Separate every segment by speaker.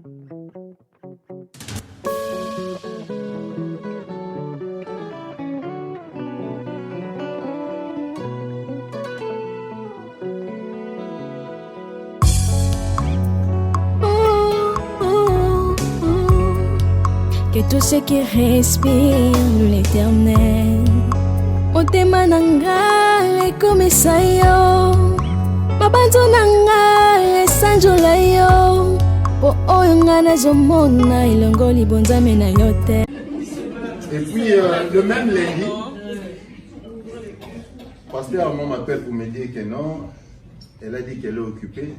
Speaker 1: Que tout ce qui respire l'éternel motema nanga ekomisa yo mabanzo nanga esanjola yo po oyo nga nazomona elongo libonzame na yo te.
Speaker 2: Et puis le même lundi, pasteur Armand m'appelle pour me dire que non, elle a dit qu'elle est occupée,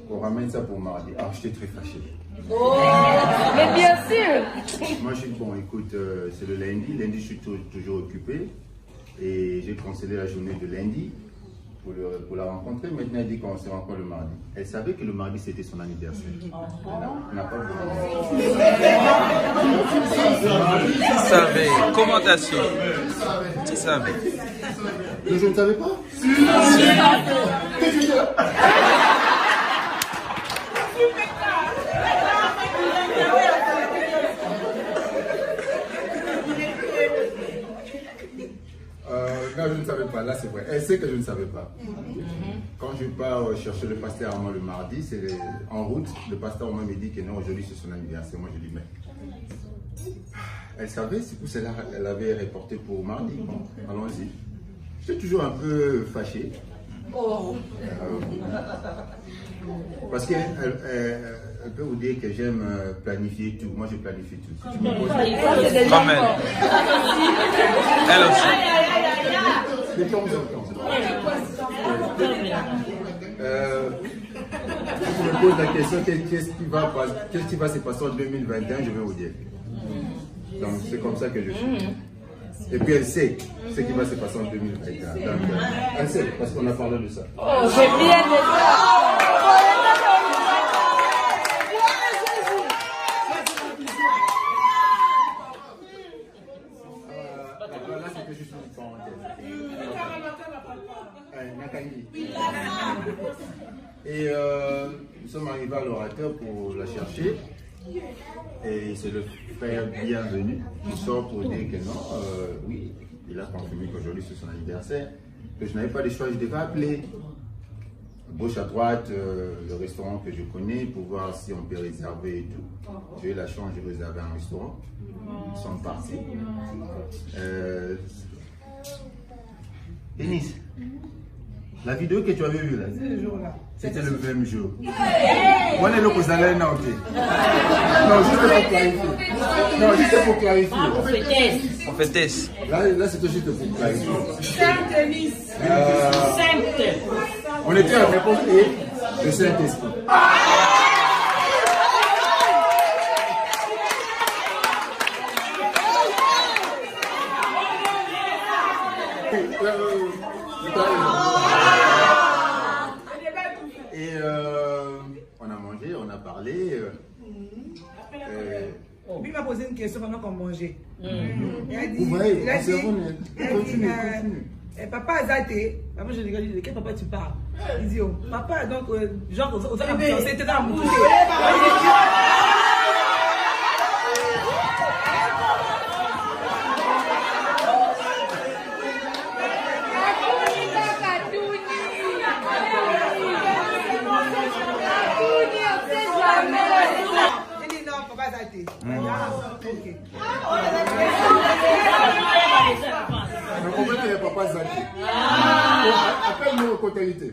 Speaker 2: qu'on ramène ça pour mardi. Ah, j'étais très fâché.
Speaker 3: Oh, mais bien sûr.
Speaker 2: Moi je dis bon, écoute, c'est le lundi, je suis toujours occupé et j'ai cancellé la journée de lundi pour la rencontrer. Maintenant elle dit qu'on se rencontre le mardi. Elle savait que le mardi c'était son anniversaire. Elle n'a pas voulu.
Speaker 4: Tu savais, comment t'as su? Tu savais.
Speaker 2: Je ne savais pas. Non, je ne savais pas, là c'est vrai. Elle sait que je ne savais pas. Quand je pars chercher le pasteur Armand le mardi, c'est en route, le pasteur Armand me dit que non, aujourd'hui c'est son anniversaire. Moi je dis mais... Elle savait, c'est pour cela qu'elle avait reporté pour mardi. Bon, allons-y. J'étais toujours un peu fâché. Parce qu'elle peut vous dire que j'aime planifier tout. Moi je planifie tout. Si tu me poses...
Speaker 4: Comme elle. Elle aussi.
Speaker 2: De temps en temps. Si tu me poses la question, qu'est-ce qui va se passer en 2021, je vais vous dire. Donc c'est comme ça que je suis. Et puis elle sait ce qui va se passer en 2021. Donc elle sait, parce qu'on a parlé de ça.
Speaker 3: Oh, j'ai bien de ça.
Speaker 2: Là, c'est que je suis une parenthèse. Et nous sommes arrivés à l'orateur pour la chercher. Et c'est le frère bienvenu qui sort pour dire que non, oui, il a confirmé qu'aujourd'hui c'est son anniversaire, que je n'avais pas de choix, je devais appeler gauche à droite le restaurant que je connais pour voir si on peut réserver et tout. J'ai eu la chance de réserver un restaurant, ils sont partis. Denis, la vidéo que tu avais vue là, c'était le même jour. On est là pour aller non, juste pour clarifier. Non, juste pour clarifier.
Speaker 4: On fait test.
Speaker 2: Là c'était juste pour clarifier.
Speaker 3: Saint-Denis.
Speaker 2: On était à l'époque et le Saint-Esprit. Et on a mangé, on a parlé.
Speaker 5: Lui m'a posé une question pendant qu'on mangeait. Il a dit,
Speaker 2: Vous voyez,
Speaker 5: il a dit,
Speaker 2: continue.
Speaker 5: Papa Azate, après je regarde, de quel papa tu parles? Il dit, oh, papa, donc, genre, aux alentours, c'était dans la boutique. Ok.
Speaker 2: Le problème n'est pas Zaki. Appelle-nous aux côtalités.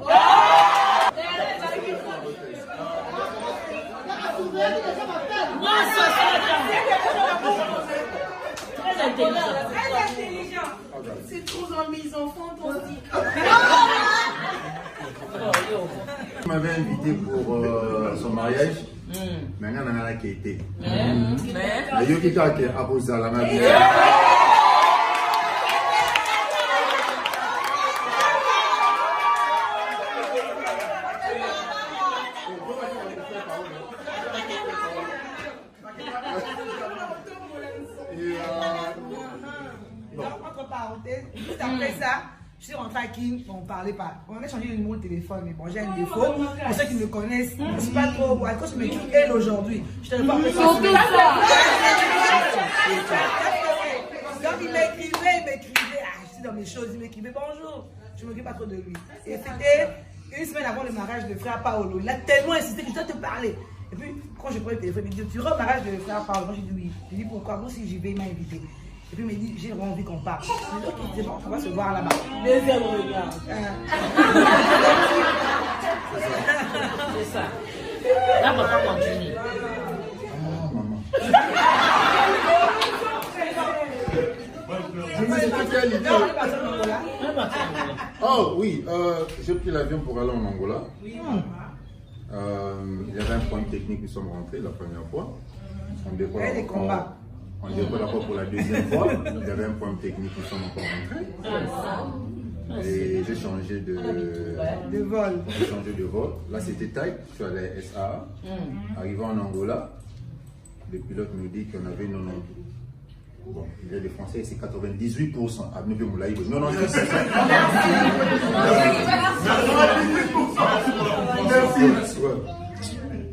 Speaker 3: Très intelligent.
Speaker 6: C'est trop dans mes enfants pour dire.
Speaker 2: Il m'avait invité pour son mariage. Maintenant, on a qui été. Mais il y a qui a posé la main.
Speaker 5: Entre parenthèses, juste après ça, je Je suis rentrée à King, on ne parlait pas. On a changé le numéro de téléphone, mais bon, j'ai un défaut. Pour ceux qui me connaissent, je ne suis pas trop. À cause de mes clients, elle aujourd'hui, je te réponds pas.
Speaker 3: Surtout ça.
Speaker 5: Donc il m'écrivait. Je suis dans mes choses, il m'écrivait bonjour. Je ne m'occupe pas trop de lui. Et c'était une semaine avant le mariage de frère Paolo. Il a tellement insisté que je dois te parler. Et puis, quand je prends le téléphone, il me dit tu iras au mariage de frère Paolo. Moi, j'ai dit oui. Je lui dis pourquoi? Moi, si j'y vais, il m'a invité. Et puis, il me dit j'ai vraiment envie qu'on parle. Je lui dis ok, c'est bon, on va se voir là-bas.
Speaker 3: Deuxième regard. C'est ça. Là, papa continue.
Speaker 2: Maman. Je me suis dit quelle idée. Oh oui, j'ai pris l'avion pour aller en Angola. Il y avait un problème technique, nous sommes rentrés la première fois. On décolle d'abord pour la deuxième fois. Il y avait un problème technique, nous sommes encore rentrés. Et j'ai changé de vol. J'ai changé de vol. Là c'était taille, je suis allé à SA. Arrivé en Angola, le pilote nous dit qu'on avait 90. Bon, il y a des Français, c'est 98%. Ah, 98%.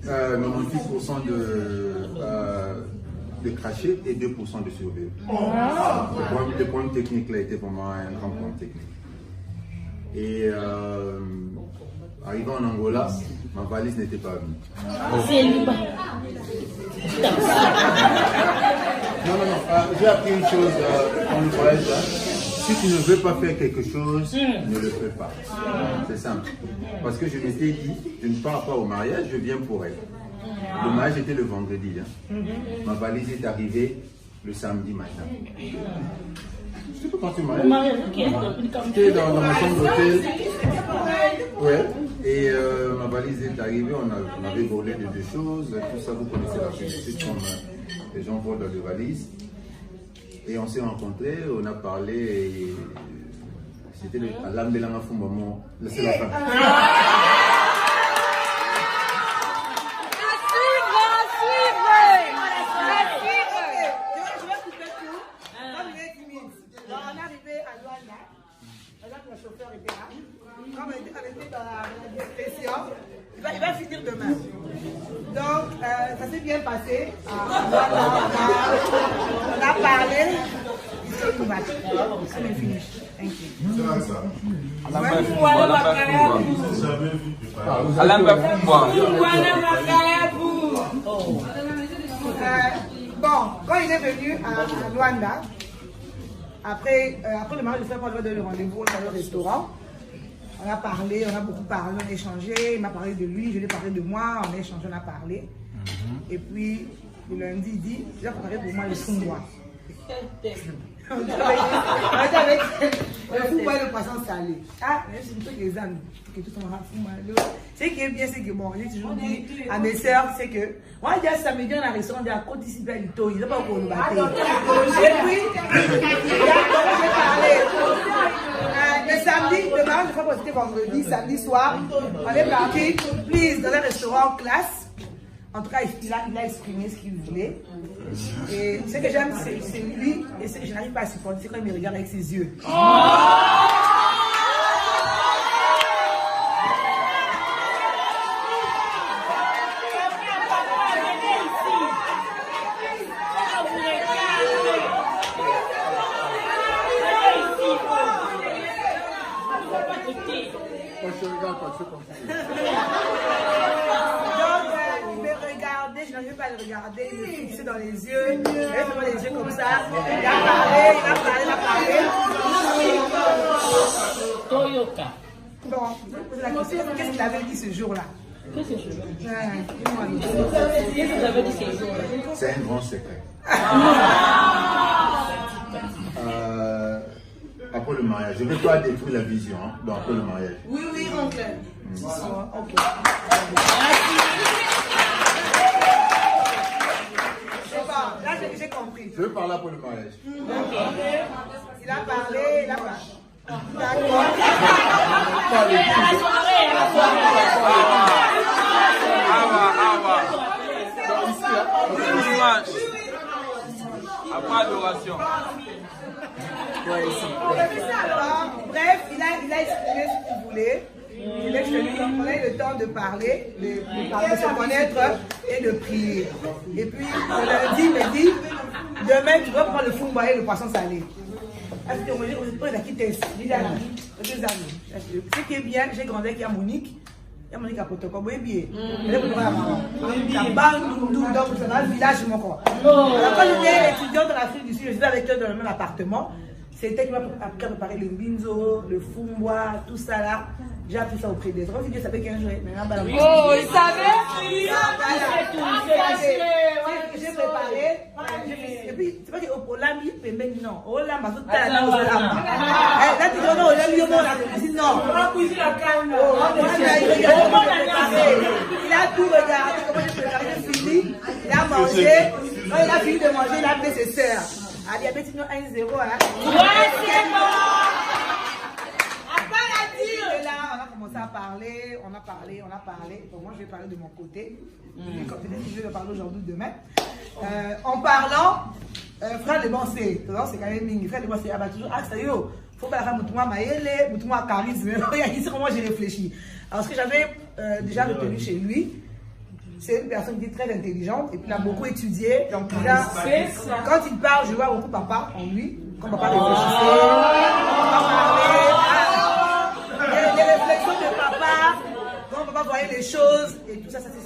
Speaker 2: 98% de cracher et 2% de survie. Le point technique là était pour moi un grand point technique. Et arrivé en Angola, ma valise n'était pas venue. Non, j'ai appris une chose dans le voyage. Si tu ne veux pas faire quelque chose, ne le fais pas. C'est simple. Parce que je m'étais dit, je ne pars pas au mariage, je viens pour elle. Le mariage était le vendredi. Ma valise est arrivée le samedi matin. Je sais pas quand tu mariage. J'étais dans ma chambre d'hôtel. Ouais. Et ma valise est arrivée, on avait volé de deux choses. Tout ça, vous connaissez la politique comme les gens volent dans les valises. Et on s'est rencontrés, on a parlé. Et c'était à l'Ambelanga Fumbamo. C'est la fin.
Speaker 5: Le chauffeur était là. Comme on était dans la discrétion, il va finir demain. Donc, ça s'est bien passé. On a parlé. Il s'est tout battu. On est fini. Thank you. Bon, quand il est venu à Luanda, après le mariage de frère Paul, on a donné le rendez-vous, on a allé au restaurant. On a parlé, on a beaucoup parlé, on a échangé. Il m'a parlé de lui, je lui ai parlé de moi, on a échangé, on a parlé. Et puis, le lundi, il dit, il a préparé pour moi le fou-moi. On était avec le fou-moi et le poisson salé. Ah, c'est plutôt que les âmes, que tout le monde a fou-moi. Ce qui est bien, c'est que bon, j'ai toujours dit à mes soeurs, c'est que moi, il y a samedi, on a un restaurant de la côte ici, il n'y a pas encore le bâtiment. Et puis, j'ai parlé. Le samedi, le mariage, je crois que c'était vendredi, samedi soir, on est parti, please, dans un restaurant classe. En tout cas, il a exprimé ce qu'il voulait. Et ce que j'aime, c'est lui, et ce que je n'arrive pas à supporter, c'est quand il me regarde avec ses yeux. Je n'arrivais pas à le regarder, il me fixait dans les yeux, il avait vraiment les yeux comme ça, il a parlé.
Speaker 3: Toyoka.
Speaker 5: Bon, je vais poser la question, qu'est-ce qu'il avait dit ce jour-là?
Speaker 3: Qu'est-ce que je veux dire?
Speaker 5: Qu'est-ce que vous avez dit ce jour-là?
Speaker 2: C'est un grand secret. Après le mariage, je ne vais pas détruire la vision, hein, donc après le mariage.
Speaker 6: Oui, oncle.
Speaker 5: Ok. Là, j'ai compris.
Speaker 2: Je veux parler pour le mariage.
Speaker 5: Il a parlé. D'accord.
Speaker 4: Après adoration.
Speaker 5: Bref, il a a exprimé ce qu'il voulait. Il a eu le temps de parler, de se connaître et de prier. Et puis, le lundi, il me dit, demain, tu vas prendre le fumba et le poisson salé. Parce que moi, j'ai quitté deux amis. Ce qui est bien, j'ai grandi avec Monique. Il y a Monique à Potoko, oui, bien. Elle est pour maman. Il y a Bandou, donc c'est dans le village, mon corps. Alors, quand j'étais étudiante en Afrique du Sud, je vivais avec eux dans le même appartement. C'était qui m'a préparé le binzo, le fumbois, tout ça là. J'ai appris ça auprès des autres. Je savais qu'un jour,
Speaker 6: Oh, il savait?
Speaker 5: J'ai préparé. Et puis, c'est pas qu'au Lambi, non. Au Lambi, tout à l'heure, au Lambi. Là, tu dis non, au Lambi, non. On a cuisiné la canne. Il a tout regardé, comment j'ai préparé, j'ai fini. Il a mangé. Quand il a fini de manger, il a appelé ses sœurs. Ah, il y avait sinon 1-0. Ouais, c'est bon. Et là, on a commencé à parler, on a parlé. Bon, moi, je vais parler de mon côté. Peut-être que je vais parler aujourd'hui ou demain. En parlant, frère de bon, c'est quand même ming. Frère de bon, c'est toujours, ah, ça y est, faut pas la faire moutouma maïele, moutouma charisme. Ici, comment j'ai réfléchi. Alors, ce que j'avais déjà retenu chez lui, c'est une personne qui est très intelligente et puis il a beaucoup étudié. Donc, quand il parle, je vois beaucoup papa en lui. Quand papa réfléchissait, les réflexions de papa, quand papa voyait les choses et tout ça, c'est ce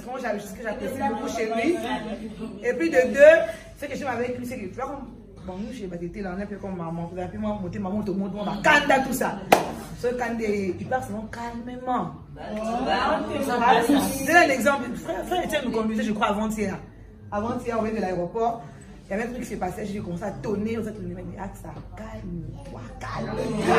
Speaker 5: que j'apprécie beaucoup chez lui. Et puis de deux, ce que j'aime avec lui, c'est que tu vois, bon, nous, chez Batete, là, on est un peu comme maman. Et puis moi, maman, tout le monde, on va candidat, tout ça. Ce candidat, il part seulement calmement. C'est un exemple. Frère Etienne nous conduisait, je crois, avant-hier. Avant-hier, on vient de l'aéroport. Il y avait un truc qui s'est passé, j'ai commencé à tonner. On s'est tourné, il m'a dit, ah, ça, calme-toi, calme-toi.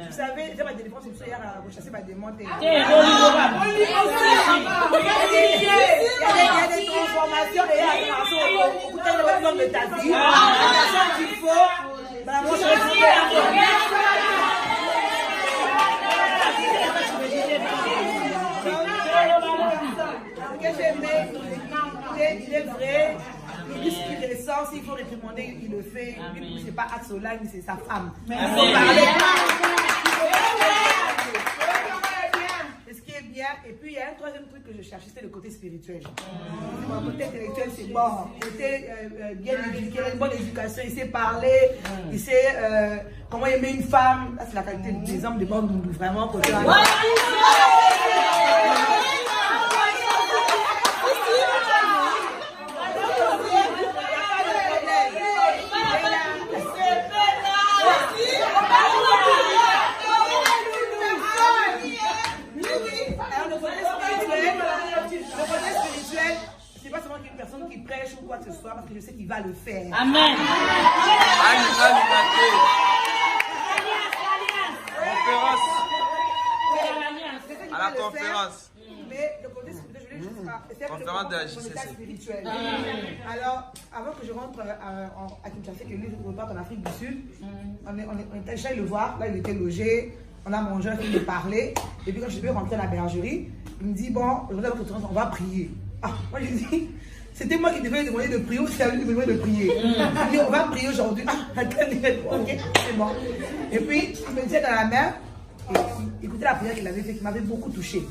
Speaker 5: Vous savez, j'ai ma défense une fois hier à chasser ma démonte. Il y a des transformations et il y a des transformations de ta vie. La qu'il faut. Ce que j'aimais, il est vrai. Il dit ce qu'il ressent, s'il faut réprimander, il le fait. Lui, c'est pas Axolane, c'est sa femme. Il faut parler. C'est ce qui est bien. Et puis, il y a un troisième truc que je cherchais, c'était le côté spirituel. Le côté intellectuel, c'est bon. Le côté bien éduqué, une bonne éducation, il sait parler, il sait comment aimer une femme. Là, c'est la qualité des hommes de Bandundu, vraiment. Côté qui prêche ou quoi que ce soit, parce que je sais qu'il va le faire.
Speaker 3: Amen.
Speaker 4: À la conférence.
Speaker 5: Mais le côté spirituel, je voulais juste
Speaker 4: conférence de la JCC.
Speaker 5: Spirituel. Alors, avant que je rentre à Kinshasa, que lui, je reparte en Afrique du Sud, on était allé le voir, là il était logé, on a mangé, on a fini de parler, et puis quand je suis rentré à la bergerie, il me dit, bon, on va prier. Ah, moi je dis, c'était moi qui devais lui demander de prier ou c'est à lui qui devait de prier. Il dit, on va prier aujourd'hui. Ah, attendez, ok, c'est bon. Et puis, il me disait dans la main, écoutez la prière qu'il avait fait, qui m'avait beaucoup touché.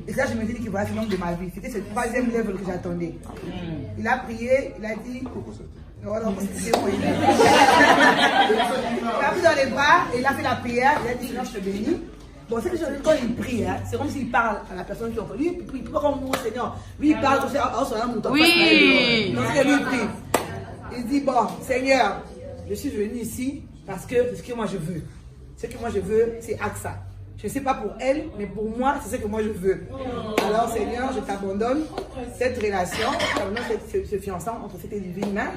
Speaker 5: Et ça, je me suis dit qu'il voilà, c'est l'homme de ma vie. C'était ce troisième level que j'attendais. Il a prié, il a dit. Non, non, c'est bon. Il a pris dans les bras et il a fait la prière. Il a dit, non, je te bénis. Bon, c'est que quand il prie, hein, c'est comme s'il parle à la personne qui en fait. Lui, il prie pas comme moi, Seigneur. Lui, il parle comme ça, oh, son âme, oui. Non, c'est que lui, il prie. Il dit, bon, Seigneur, je suis venu ici parce que c'est ce que moi je veux. Ce que moi je veux, c'est AXA. Je ne sais pas pour elle, mais pour moi, c'est ce que moi je veux. Alors, Seigneur, je t'abandonne cette relation, je t'abandonne ce fiançant entre cette divine main.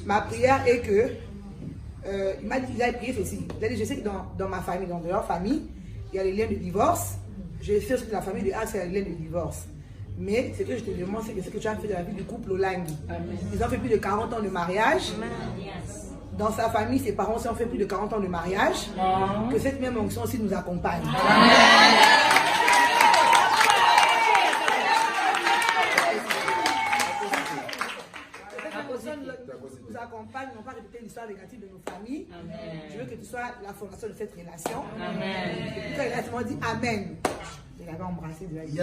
Speaker 5: Ma prière est que, il m'a dit qu'il a prié ceci. Il a dit, je sais que dans ma famille, dans leur famille, il y a les liens de divorce. Je sais que la famille de AXA, il y a les liens de divorce. Mais ce que je te demande, c'est que ce que tu as fait de la vie du couple Olangi. Ils ont fait plus de 40 ans de mariage. Dans sa famille, ses parents aussi ont fait plus de 40 ans de mariage. Que cette même onction aussi nous accompagne. l'histoire négative de nos familles.
Speaker 3: Amen.
Speaker 5: Je veux que tu sois la fondation de cette relation.
Speaker 3: Amen.
Speaker 5: Et quand il a dit Amen, il avait embrassé de la vie.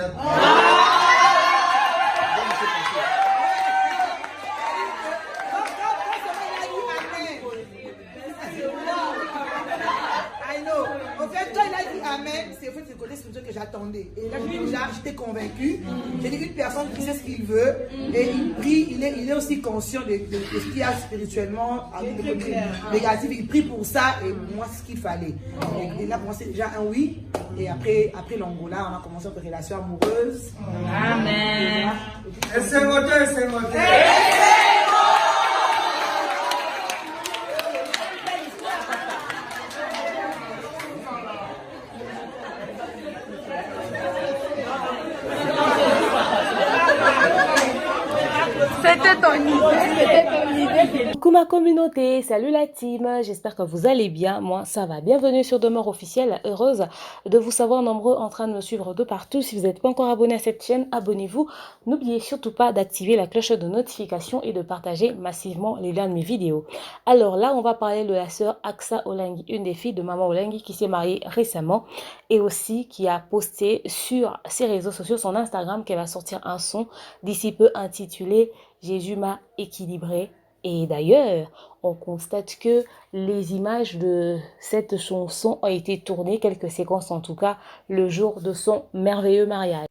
Speaker 5: I know. En fait, quand il a dit Amen, c'est en fait le côté spirituel que j'attendais. Et là, j'étais convaincue. J'ai dit une personne qui sait ce qu'il veut et il prie, il est aussi conscient de ce qu'il y a spirituellement, avec des côtés négatifs. Il prie pour ça et moi, c'est ce qu'il fallait. Et là, pour moi, c'est déjà un oui. Et après l'Angola, on a commencé notre relation amoureuse.
Speaker 3: Amen.
Speaker 5: Et c'est moté.
Speaker 1: Coucou ma communauté, salut la team, j'espère que vous allez bien, moi ça va. Bienvenue sur Demeure Officielle, heureuse de vous savoir nombreux en train de me suivre de partout. Si vous n'êtes pas encore abonné à cette chaîne, abonnez-vous. N'oubliez surtout pas d'activer la cloche de notification et de partager massivement les liens de mes vidéos. Alors là, on va parler de la sœur Aksa Olengi, une des filles de Maman Olengi qui s'est mariée récemment et aussi qui a posté sur ses réseaux sociaux, son Instagram, qu'elle va sortir un son d'ici peu intitulé « Jésus m'a équilibré ». Et d'ailleurs, on constate que les images de cette chanson ont été tournées, quelques séquences en tout cas, le jour de son merveilleux mariage.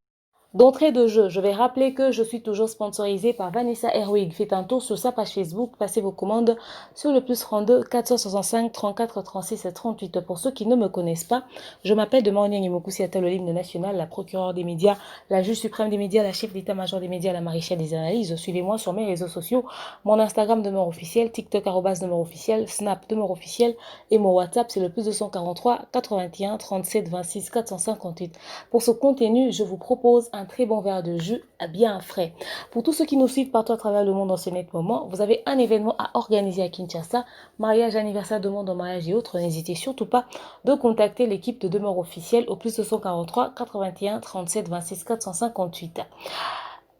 Speaker 1: D'entrée de jeu, je vais rappeler que je suis toujours sponsorisée par Vanessa Herwig. Faites un tour sur sa page Facebook, passez vos commandes sur le +32 465 34 36 38. Pour ceux qui ne me connaissent pas, je m'appelle Dema Onyang Imokusi Atalo, l'hymne national, la procureure des médias, la juge suprême des médias, la chef d'état-major des médias, la maréchale des analyses. Suivez-moi sur mes réseaux sociaux, mon Instagram Demeure Officiel, TikTok @Demeure Officiel, Snap Demeure Officiel et mon WhatsApp c'est le +243 81 37 26 458. Pour ce contenu, je vous propose un très bon verre de jus bien frais. Pour tous ceux qui nous suivent partout à travers le monde en ce net moment, vous avez un événement à organiser à Kinshasa, mariage, anniversaire, demande en mariage et autres. N'hésitez surtout pas de contacter l'équipe de Demeure Officielle au +243 81 37 26 458.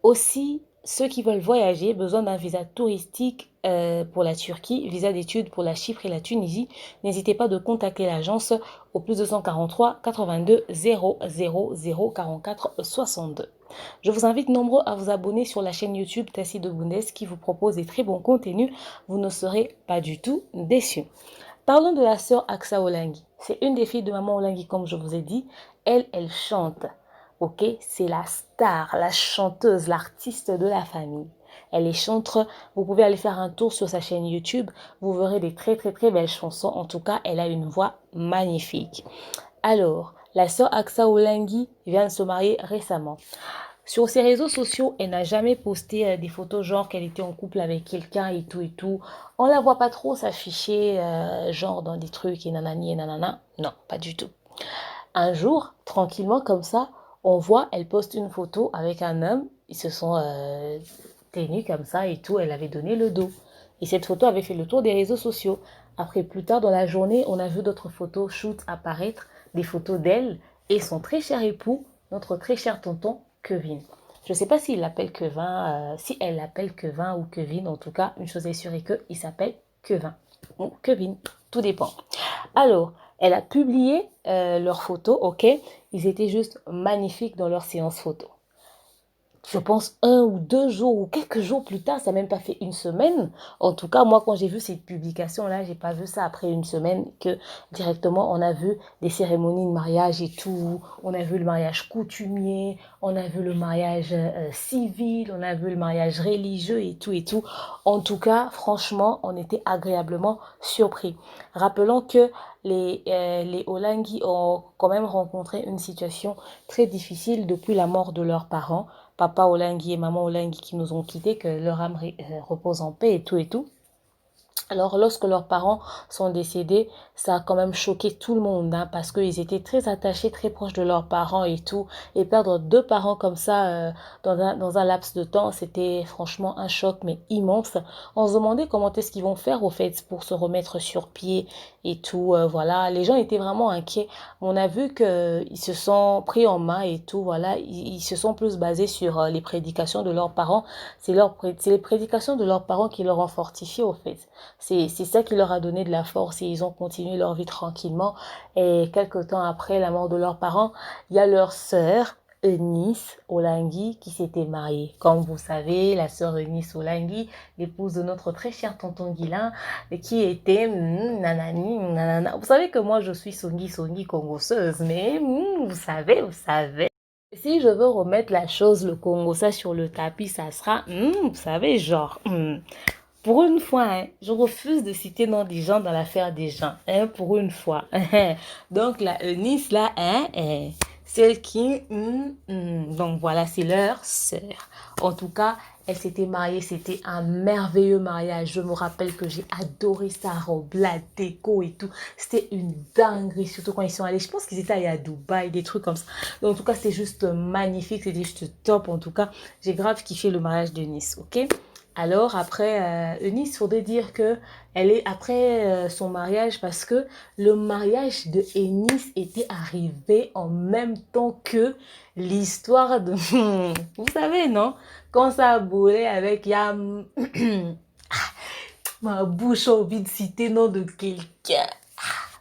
Speaker 1: Aussi, ceux qui veulent voyager, besoin d'un visa touristique pour la Turquie, visa d'études pour la Chypre et la Tunisie, n'hésitez pas de contacter l'agence au +243 82 000 44 62. Je vous invite nombreux à vous abonner sur la chaîne YouTube Tassi de Bundes qui vous propose des très bons contenus. Vous ne serez pas du tout déçus. Parlons de la sœur Aksa Olengi. C'est une des filles de Maman Olengi, comme je vous ai dit. Elle chante. Ok, c'est la star, la chanteuse, l'artiste de la famille. Elle est chanteuse. Vous pouvez aller faire un tour sur sa chaîne YouTube. Vous verrez des très belles chansons. En tout cas, elle a une voix magnifique. Alors, la sœur Aksa Olengi vient de se marier récemment. Sur ses réseaux sociaux, elle n'a jamais posté des photos genre qu'elle était en couple avec quelqu'un et tout. On la voit pas trop s'afficher genre dans des trucs et nanani et nanana. Non, pas du tout. Un jour, tranquillement comme ça, on voit, elle poste une photo avec un homme. Ils se sont tenus comme ça et tout. Elle avait donné le dos. Et cette photo avait fait le tour des réseaux sociaux. Après, plus tard dans la journée, on a vu d'autres photos shoot apparaître, des photos d'elle et son très cher époux, notre très cher tonton Kevin. Je ne sais pas s'il l'appelle Kevin, si elle l'appelle Kevin ou Kevin. En tout cas, une chose est sûre et qu'il s'appelle Kevin. Ou Kevin, tout dépend. Alors, elle a publié leurs photos, ok. Ils étaient juste magnifiques dans leur séance photo. Je pense 1 ou 2 jours ou quelques jours plus tard, ça n'a même pas fait une semaine. En tout cas, moi, quand j'ai vu cette publication-là, j'ai pas vu ça après une semaine que directement, on a vu des cérémonies de mariage et tout. On a vu le mariage coutumier, on a vu le mariage civil, on a vu le mariage religieux et tout. En tout cas, franchement, on était agréablement surpris. Rappelons que les Olengi ont quand même rencontré une situation très difficile depuis la mort de leurs parents. Papa Olengi et Maman Olengi qui nous ont quittés, que leur âme repose en paix et tout. Alors, lorsque leurs parents sont décédés, ça a quand même choqué tout le monde, hein, parce qu'ils étaient très attachés, très proches de leurs parents et tout. Et perdre 2 parents comme ça dans un laps de temps, c'était franchement un choc, mais immense. On se demandait comment est-ce qu'ils vont faire, au fait, pour se remettre sur pied et tout. Voilà, les gens étaient vraiment inquiets. On a vu qu'ils se sont pris en main et tout. Voilà, ils se sont plus basés sur les prédications de leurs parents. C'est les prédications de leurs parents qui leur ont fortifié, au fait. C'est ça qui leur a donné de la force et ils ont continué leur vie tranquillement. Et quelques temps après la mort de leurs parents, il y a leur sœur, Eunice Olangui, qui s'était mariée. Comme vous savez, la sœur Eunice Olangui, l'épouse de notre très cher tonton Guilain, qui était nanani, nanana. Vous savez que moi, je suis songi congosseuse, mais vous savez, vous savez. Si je veux remettre la chose, le Congo, ça sur le tapis, ça sera, vous savez, genre, pour une fois, hein, je refuse de citer nom des gens dans l'affaire des gens, hein, pour une fois. Donc, la Eunice, là, celle qui, donc voilà, c'est leur sœur. En tout cas, elle s'était mariée, c'était un merveilleux mariage. Je me rappelle que j'ai adoré sa robe, la déco et tout. C'était une dinguerie, surtout quand ils sont allés. Je pense qu'ils étaient allés à Dubaï, des trucs comme ça. Donc, en tout cas, c'était juste magnifique, c'était juste top. En tout cas, j'ai grave kiffé le mariage de Nice, ok? Alors, après, Eunice, il faudrait dire que elle est après son mariage parce que le mariage de Eunice était arrivé en même temps que l'histoire de... Vous savez, non? Quand ça a boulé avec Yam... Ma bouche a envie de citer le nom de quelqu'un.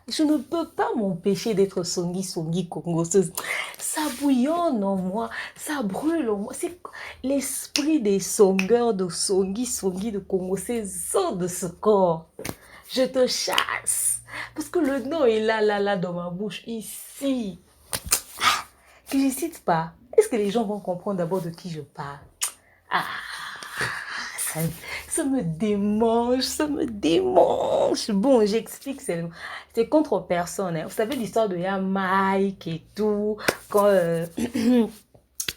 Speaker 1: Je ne peux pas m'empêcher d'être songi congosseuse. Ça bouillonne en moi, ça brûle en moi. C'est l'esprit des songeurs de songi de congosseuse sort de ce corps. Je te chasse. Parce que le nom est là, dans ma bouche, ici. Que je ne cite pas. Est-ce que les gens vont comprendre d'abord de qui je parle? Ah, ça me démange, ça me démange. Bon, j'explique, c'est contre personne. Hein. Vous savez l'histoire de Mike et tout, quand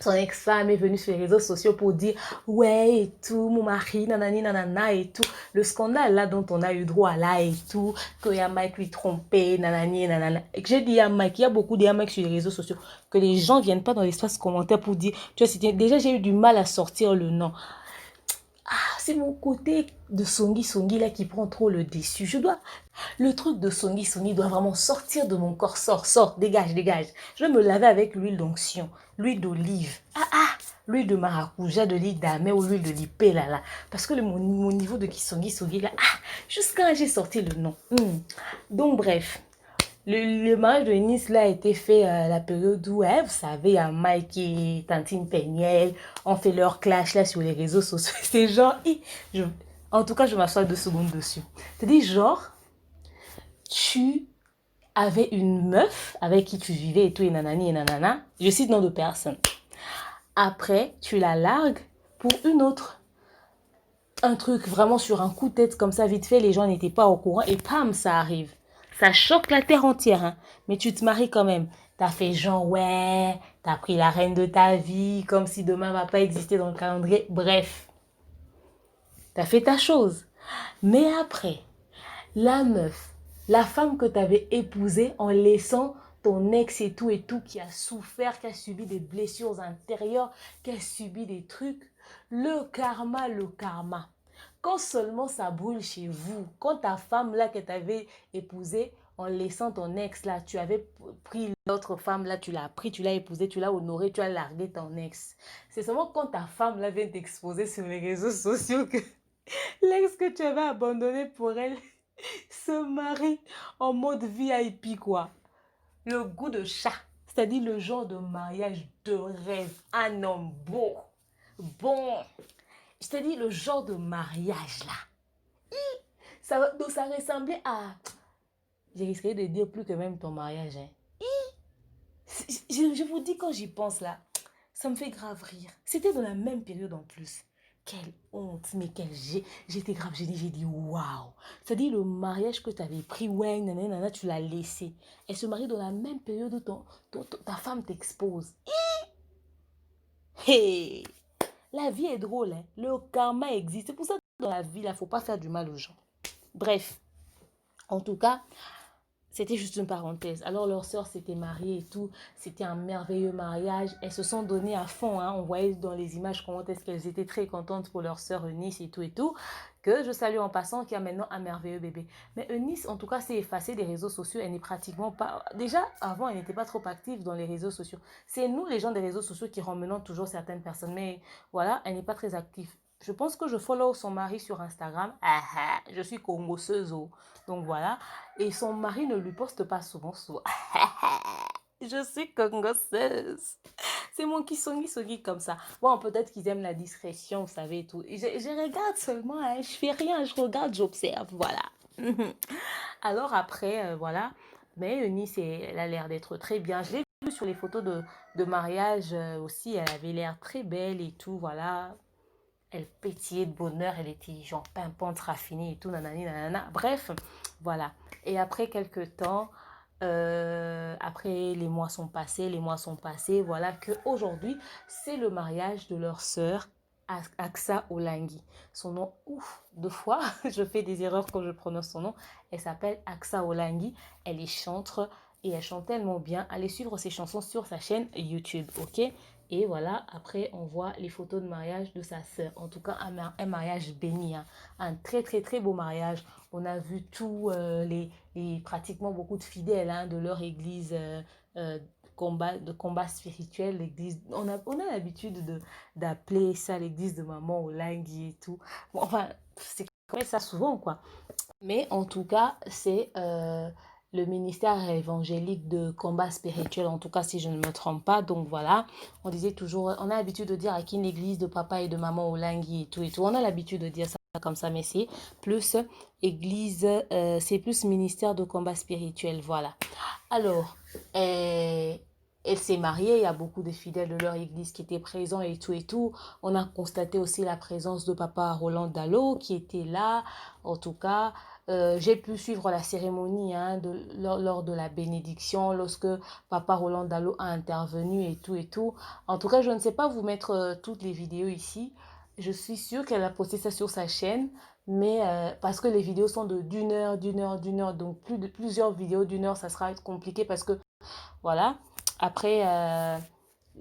Speaker 1: son ex-femme est venue sur les réseaux sociaux pour dire « Ouais, et tout, mon mari, nanani, nanana, et tout. » Le scandale là dont on a eu droit là et tout, que Mike lui trompait, nanani, nanana. Et que j'ai dit à Mike, il y a beaucoup de Mike sur les réseaux sociaux, que les gens ne viennent pas dans l'espace commentaire pour dire « Tu vois, déjà j'ai eu du mal à sortir le nom. » Ah, c'est mon côté de songi là qui prend trop le dessus. Le truc de songi doit vraiment sortir de mon corps. Sort, dégage. Je vais me laver avec l'huile d'onction, l'huile d'olive. L'huile de maracuja, de l'huile d'amé ou l'huile de lipé là. Parce que mon niveau de songi là, jusqu'à j'ai sorti le nom. Donc bref. Le mariage de Nice là a été fait à la période où, vous savez, il y a Mike et Tantine Peniel ont fait leur clash là sur les réseaux sociaux. C'est genre, en tout cas, je m'assois 2 secondes dessus. C'est-à-dire, genre, tu avais une meuf avec qui tu vivais et tout, et nanani et nanana. Je cite nom de personne. Après, tu la largues pour une autre. Un truc vraiment sur un coup de tête comme ça, vite fait, les gens n'étaient pas au courant et pam, ça arrive. Ça choque la terre entière, hein. Mais tu te maries quand même. T'as fait genre, ouais, t'as pris la reine de ta vie, comme si demain va pas exister dans le calendrier. Bref, t'as fait ta chose. Mais après, la meuf, la femme que t'avais épousée en laissant ton ex et tout, qui a souffert, qui a subi des blessures intérieures, qui a subi des trucs. Le karma. Quand seulement ça brûle chez vous, quand ta femme là que tu avais épousée, en laissant ton ex là, tu avais pris l'autre femme là, tu l'as pris, tu l'as épousée, tu l'as honorée, tu as largué ton ex. C'est seulement quand ta femme là vient t'exposer sur les réseaux sociaux que l'ex que tu avais abandonné pour elle se marie en mode VIP quoi. Le goût de chat, c'est-à-dire le genre de mariage de rêve, un homme beau, bon. Je te dis, le genre de mariage là. Donc ça ressemblait à... J'ai risqué de dire plus que même ton mariage. Hein. Je vous dis, quand j'y pense là, ça me fait grave rire. C'était dans la même période en plus. Quelle honte, mais j'étais grave, j'ai dit waouh. C'est-à-dire le mariage que tu avais pris, ouais, nanana, tu l'as laissé. Elle se marie dans la même période où ta femme t'expose. Hey! La vie est drôle, hein? Le karma existe. C'est pour ça que dans la vie, il ne faut pas faire du mal aux gens. Bref, en tout cas, c'était juste une parenthèse. Alors, leur sœur s'était mariée et tout. C'était un merveilleux mariage. Elles se sont données à fond. Hein. On voyait dans les images comment est-ce qu'elles étaient très contentes pour leur sœur Eunice et tout. Que je salue en passant, qui a maintenant un merveilleux bébé. Mais Eunice, en tout cas, s'est effacée des réseaux sociaux. Elle n'est pratiquement pas... Déjà, avant, elle n'était pas trop active dans les réseaux sociaux. C'est nous, les gens des réseaux sociaux, qui ramenons toujours certaines personnes. Mais voilà, elle n'est pas très active. je pense que je follow son mari sur Instagram. Ah, ah, je suis congosseuse. Oh. Donc voilà. Et son mari ne lui poste pas souvent. Je suis congosseuse. C'est mon kisongi comme ça. Bon, peut-être qu'ils aiment la discrétion, vous savez, et tout. Je regarde seulement, hein, je fais rien, je regarde, j'observe, voilà. Alors après, voilà. Mais Eunice, elle a l'air d'être très bien. Je l'ai vue sur les photos de mariage aussi. Elle avait l'air très belle et tout, voilà. Elle pétillait de bonheur. Elle était genre pimpante, raffinée et tout, nanani, nanana. Bref, voilà. Et après quelques temps, après les mois sont passés, voilà que aujourd'hui c'est le mariage de leur sœur Aksa Olangi. Son nom, ouf, deux fois, je fais des erreurs quand je prononce son nom. Elle s'appelle Aksa Olangi, elle est chanteuse et elle chante tellement bien. Allez suivre ses chansons sur sa chaîne YouTube, ok? Et voilà, après on voit les photos de mariage de sa sœur. En tout cas, un mariage béni, hein. Un très très très beau mariage. On a vu tous pratiquement beaucoup de fidèles hein, de leur église euh, de combat spirituel, l'église. On a l'habitude d'appeler ça l'église de maman Olangi et tout. Bon, enfin, c'est comme ça souvent, quoi. Mais en tout cas, c'est le ministère évangélique de combat spirituel, en tout cas si je ne me trompe pas. Donc voilà, on disait toujours, on a l'habitude de dire à qui une église de papa et de maman Olangi et tout et tout. On a l'habitude de dire ça comme ça, mais c'est plus église, c'est plus ministère de combat spirituel, voilà. Alors, elle s'est mariée, il y a beaucoup de fidèles de leur église qui étaient présents et tout et tout. On a constaté aussi la présence de papa Roland Dallot qui était là, en tout cas. J'ai pu suivre la cérémonie hein, lors de la bénédiction, lorsque papa Roland Dallot a intervenu et tout et tout. En tout cas, je ne sais pas vous mettre toutes les vidéos ici. Je suis sûre qu'elle a posté ça sur sa chaîne, mais parce que les vidéos sont d'une heure, donc plusieurs vidéos d'une heure, ça sera compliqué parce que voilà. Après,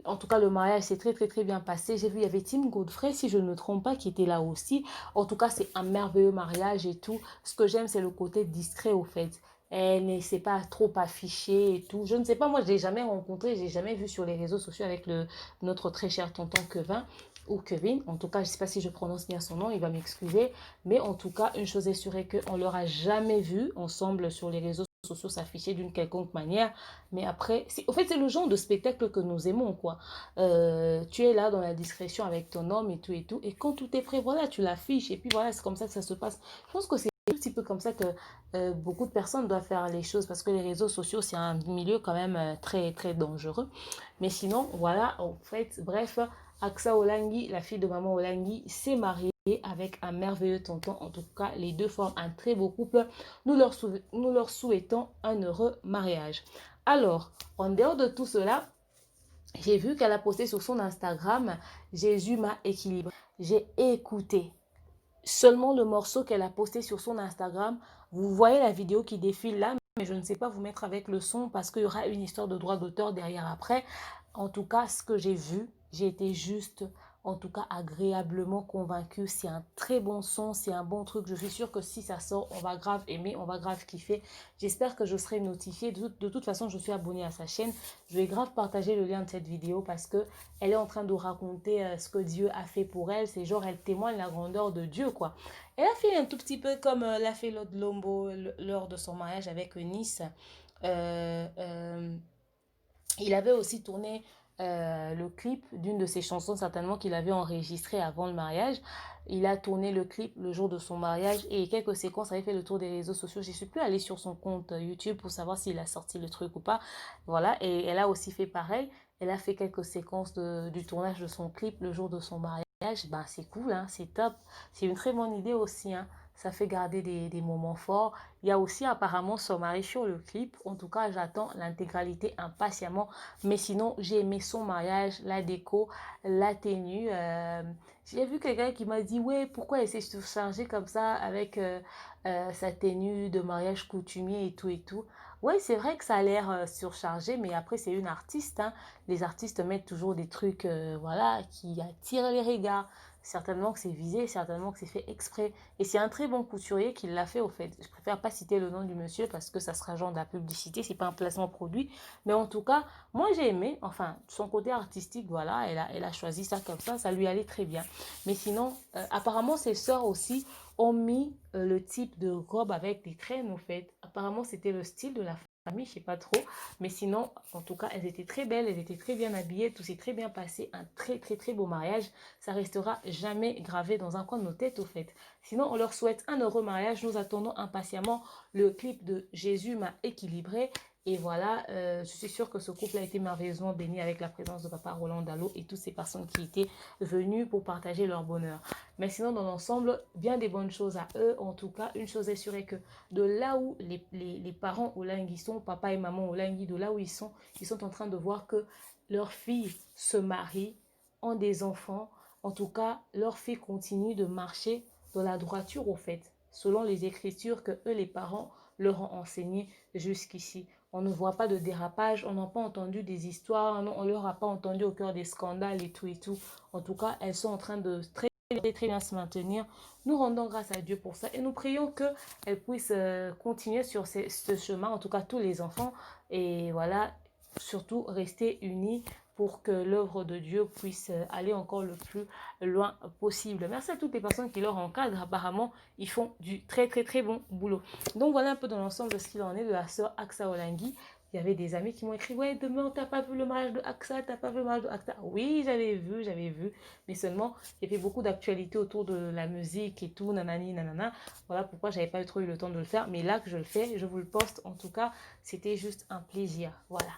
Speaker 1: en tout cas, le mariage s'est très, très, très bien passé. J'ai vu, il y avait Tim Godfrey, si je ne me trompe pas, qui était là aussi. En tout cas, c'est un merveilleux mariage et tout. Ce que j'aime, c'est le côté discret, au fait. Elle ne s'est pas trop affichée et tout. Je ne sais pas, moi, je ne l'ai jamais rencontré, je l'ai jamais vu sur les réseaux sociaux avec notre très cher tonton Kevin ou Kevin. En tout cas, je ne sais pas si je prononce bien son nom, il va m'excuser. Mais en tout cas, une chose est sûre est qu'on ne leur a jamais vu ensemble sur les réseaux sociaux s'afficher d'une quelconque manière. Mais après, au fait, c'est le genre de spectacle que nous aimons, quoi. Tu es là dans la discrétion avec ton homme et tout et tout. Et quand tout est prêt, voilà, tu l'affiches. Et puis voilà, c'est comme ça que ça se passe. Je pense que c'est un petit peu comme ça que beaucoup de personnes doivent faire les choses parce que les réseaux sociaux, c'est un milieu quand même très, très dangereux. Mais sinon, voilà, en fait, bref, Aksa Olangi, la fille de maman Olangi, s'est mariée avec un merveilleux tonton. En tout cas, les deux forment un très beau couple. Nous leur souhaitons un heureux mariage. Alors, en dehors de tout cela, j'ai vu qu'elle a posté sur son Instagram Jésus m'a équilibré. J'ai écouté seulement le morceau qu'elle a posté sur son Instagram. Vous voyez la vidéo qui défile là, mais je ne sais pas vous mettre avec le son parce qu'il y aura une histoire de droit d'auteur derrière après. En tout cas, ce que j'ai vu, j'ai été juste, en tout cas, agréablement convaincue. C'est un très bon son, c'est un bon truc. Je suis sûre que si ça sort, on va grave aimer, on va grave kiffer. J'espère que je serai notifiée. De toute façon, je suis abonnée à sa chaîne. Je vais grave partager le lien de cette vidéo parce que elle est en train de raconter ce que Dieu a fait pour elle. C'est genre, elle témoigne la grandeur de Dieu, quoi. Elle a fait un tout petit peu comme l'a fait Lord Lombo lors de son mariage avec Nice. Il avait aussi tourné le clip d'une de ses chansons, certainement qu'il avait enregistré avant le mariage. Il a tourné le clip le jour de son mariage et quelques séquences avaient fait le tour des réseaux sociaux. Je ne suis plus allée sur son compte YouTube pour savoir s'il a sorti le truc ou pas. Voilà, et elle a aussi fait pareil. Elle a fait quelques séquences du tournage de son clip le jour de son mariage. Ben, c'est cool, hein, c'est top. C'est une très bonne idée aussi, hein. Ça fait garder des moments forts. Il y a aussi apparemment son mari sur le clip. En tout cas, j'attends l'intégralité impatiemment. Mais sinon, j'ai aimé son mariage, la déco, la tenue. J'ai vu quelqu'un qui m'a dit, ouais, pourquoi elle s'est surchargée comme ça avec sa tenue de mariage coutumier et tout et tout. Ouais, c'est vrai que ça a l'air surchargé, mais après, c'est une artiste, hein. Les artistes mettent toujours des trucs, voilà, qui attirent les regards. certainement que c'est visé, certainement que c'est fait exprès. Et c'est un très bon couturier qui l'a fait au fait. Je préfère pas citer le nom du monsieur parce que ça sera genre de la publicité, c'est pas un placement produit. Mais en tout cas, moi j'ai aimé, enfin, son côté artistique, voilà, elle a choisi ça comme ça lui allait très bien. Mais sinon, apparemment ses sœurs aussi ont mis le type de robe avec des traînes au fait. Apparemment c'était le style de la famille, je sais pas trop. Mais sinon, en tout cas, elles étaient très belles, elles étaient très bien habillées, tout s'est très bien passé, un très beau mariage. Ça restera jamais gravé dans un coin de nos têtes au fait. Sinon, on leur souhaite un heureux mariage. Nous attendons impatiemment le clip de Jésus m'a équilibré. Et voilà, je suis sûre que ce couple a été merveilleusement béni avec la présence de papa Roland Dallot et toutes ces personnes qui étaient venues pour partager leur bonheur. Mais sinon, dans l'ensemble, bien des bonnes choses à eux. En tout cas, une chose est sûre est que de là où les parents Olengi sont, papa et maman Olengi, de là où ils sont en train de voir que leurs filles se marient, ont des enfants. En tout cas, leurs filles continuent de marcher dans la droiture au fait, selon les écritures que eux, les parents, leur ont enseignées jusqu'ici. On ne voit pas de dérapage, on n'a pas entendu des histoires, on ne leur a pas entendu au cœur des scandales et tout. En tout cas, elles sont en train de très bien se maintenir. Nous rendons grâce à Dieu pour ça et nous prions qu'elles puissent continuer sur ce chemin, en tout cas tous les enfants. Et voilà, surtout rester unis pour que l'œuvre de Dieu puisse aller encore le plus loin possible. Merci à toutes les personnes qui leur encadrent. Apparemment, ils font du très bon boulot. Donc voilà un peu dans l'ensemble de ce qu'il en est de la sœur Aksa Olengi. Il y avait des amis qui m'ont écrit, ouais, demain, t'as pas vu le mariage de Aksa, t'as pas vu le mariage de Aksa. Oui, j'avais vu. Mais seulement, il y avait beaucoup d'actualités autour de la musique et tout, nanani, nanana. Voilà pourquoi j'avais pas trop eu le temps de le faire. Mais là que je le fais, je vous le poste. En tout cas, c'était juste un plaisir. Voilà.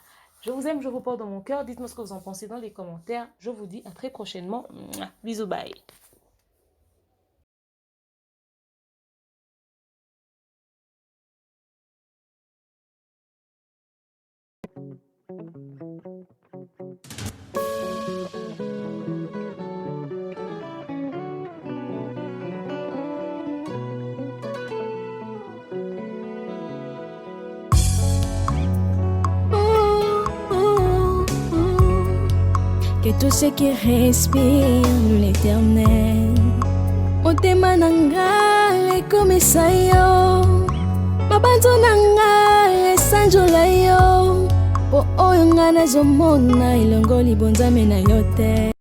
Speaker 1: Je vous aime, je vous porte dans mon cœur. Dites-moi ce que vous en pensez dans les commentaires. Je vous dis à très prochainement. Bisous, bye.
Speaker 7: Que tout ce qui respire l'éternel motema nanga ekomisa yo mabanzo nanga esanjola yo po oyo nga nazomona elongo libonzame na yo te.